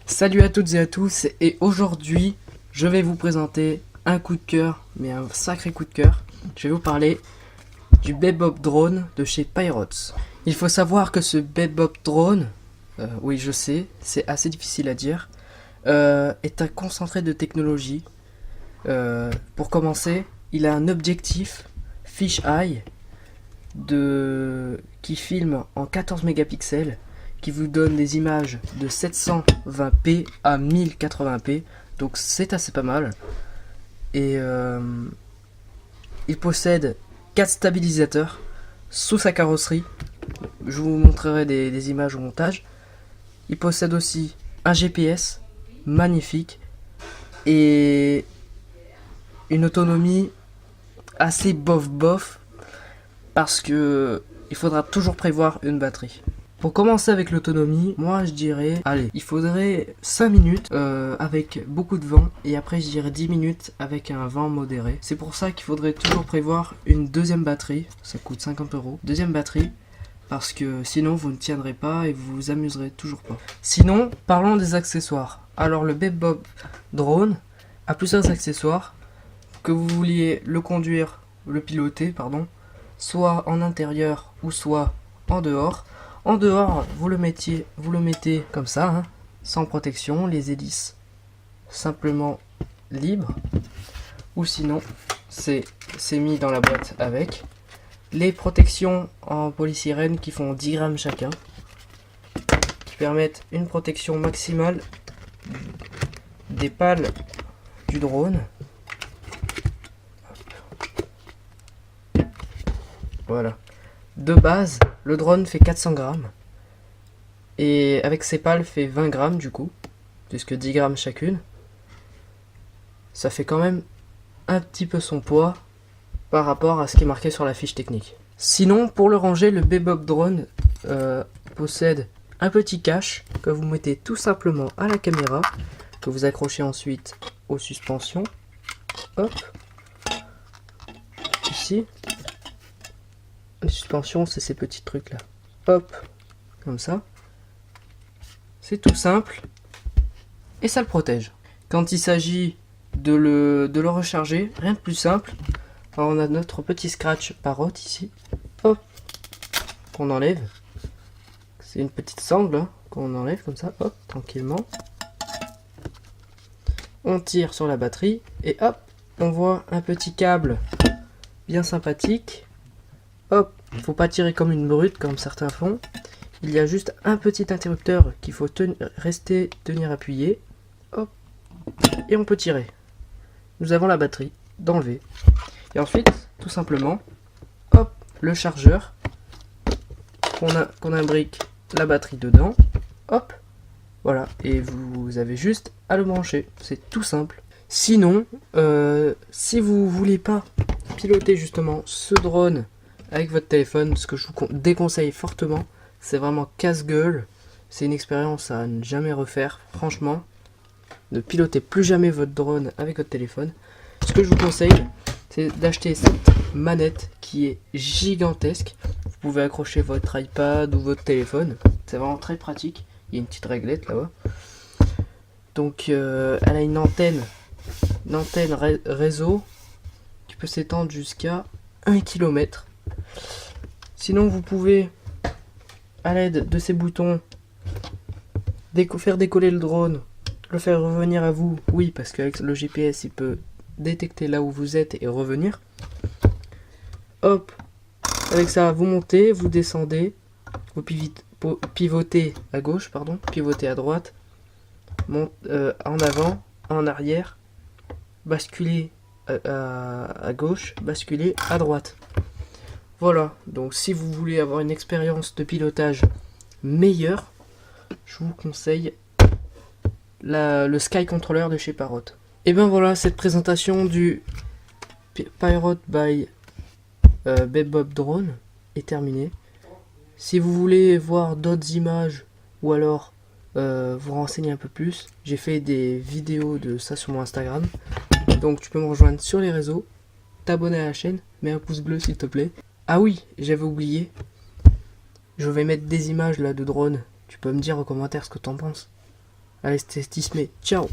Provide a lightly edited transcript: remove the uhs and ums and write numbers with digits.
Salut à toutes et à tous, et aujourd'hui je vais vous présenter un coup de cœur, mais un sacré coup de cœur. Je vais vous parler du Bebop Drone de chez Pyrots. Il faut savoir que ce Bebop Drone, oui je sais, c'est assez difficile à dire, est un concentré de technologie. Pour commencer, il a un objectif fisheye qui filme en 14 mégapixels, qui vous donne des images de 720p à 1080p, donc c'est assez pas mal. Et il possède 4 stabilisateurs sous sa carrosserie. Je vous montrerai des images au montage. Il possède aussi un GPS magnifique et une autonomie assez bof parce que il faudra toujours prévoir une batterie. Pour commencer avec l'autonomie, moi je dirais, allez, il faudrait 5 minutes avec beaucoup de vent, et après je dirais 10 minutes avec un vent modéré. C'est pour ça qu'il faudrait toujours prévoir une deuxième batterie, ça coûte 50 €, deuxième batterie, parce que sinon vous ne tiendrez pas et vous vous amuserez toujours pas. Sinon, parlons des accessoires. Alors le Bebop Drone a plusieurs accessoires, que vous vouliez le conduire, le piloter, pardon, soit en intérieur ou soit en dehors. En dehors, vous le mettez comme ça, hein, sans protection, les hélices simplement libres. Ou sinon, c'est mis dans la boîte avec. Les protections en polystyrène qui font 10 grammes chacun, qui permettent une protection maximale des pales du drone. Voilà. De base, le drone fait 400 grammes. Et avec ses pales fait 20 grammes du coup, puisque 10 grammes chacune. Ça fait quand même un petit peu son poids par rapport à ce qui est marqué sur la fiche technique. Sinon, pour le ranger, le Bebop Drone possède un petit cache que vous mettez tout simplement à la caméra, que vous accrochez ensuite aux suspensions. Hop. Ici. Les suspensions, c'est ces petits trucs là. Hop. Comme ça. C'est tout simple. Et ça le protège. Quand il s'agit de le recharger, rien de plus simple. Alors on a notre petit scratch Parrot ici. Hop. Qu'on enlève. C'est une petite sangle hein, qu'on enlève comme ça. Hop. Tranquillement. On tire sur la batterie. Et hop. On voit un petit câble bien sympathique. Hop. Il ne faut pas tirer comme une brute comme certains font. Il y a juste un petit interrupteur qu'il faut tenir appuyé. Hop. Et on peut tirer. Nous avons la batterie d'enlever. Et ensuite, tout simplement, hop, le chargeur. Qu'on imbrique la batterie dedans. Hop. Voilà. Et vous avez juste à le brancher. C'est tout simple. Sinon, si vous voulez pas piloter justement ce drone avec votre téléphone, ce que je vous déconseille fortement, c'est vraiment casse-gueule. C'est une expérience à ne jamais refaire. Franchement, ne pilotez plus jamais votre drone avec votre téléphone. Ce que je vous conseille, c'est d'acheter cette manette qui est gigantesque. Vous pouvez accrocher votre iPad ou votre téléphone. C'est vraiment très pratique. Il y a une petite réglette là-bas. Donc, elle a une antenne réseau qui peut s'étendre jusqu'à 1 km. Sinon, vous pouvez, à l'aide de ces boutons, faire décoller le drone, le faire revenir à vous. Oui, parce qu'avec le GPS, il peut détecter là où vous êtes et revenir. Hop, avec ça, vous montez, vous descendez, vous pivotez à gauche, pardon, pivotez à droite, en avant, en arrière, basculez à gauche, basculez à droite. Voilà, donc si vous voulez avoir une expérience de pilotage meilleure, je vous conseille le Sky Controller de chez Parrot. Et ben voilà, cette présentation du Pyrots by Bebop Drone est terminée. Si vous voulez voir d'autres images ou alors vous renseigner un peu plus, j'ai fait des vidéos de ça sur mon Instagram. Donc tu peux me rejoindre sur les réseaux, t'abonner à la chaîne, mets un pouce bleu s'il te plaît. Ah oui, j'avais oublié. Je vais mettre des images là de drone. Tu peux me dire en commentaire ce que t'en penses. Allez, c'était Tismé. Ciao.